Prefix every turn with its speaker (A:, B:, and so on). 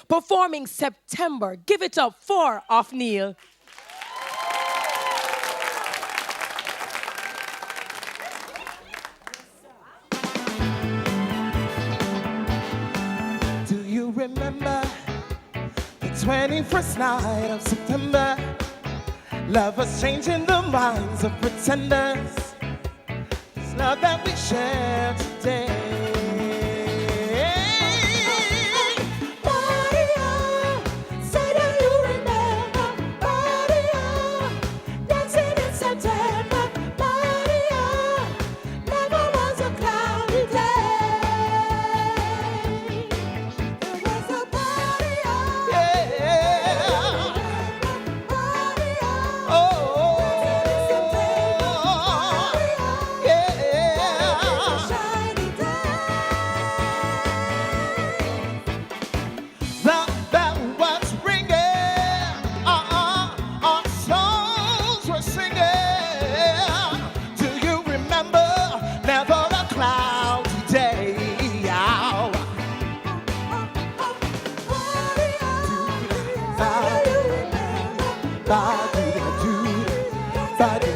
A: performing September. Give it up for Off-Neil.
B: Do you remember the 21st night of September? Lovers changing the minds of pretenders. It's love that we share today. Maria, say that you remember. Maria, dancing in September. Maria, never was a cloudy day. There was a Maria. Yeah. Maria. Oh. Yeah. Shiny day. The bell was ringing, our souls were singing. Do you remember? Never a cloudy day. Ba-do-da-do, ba-do.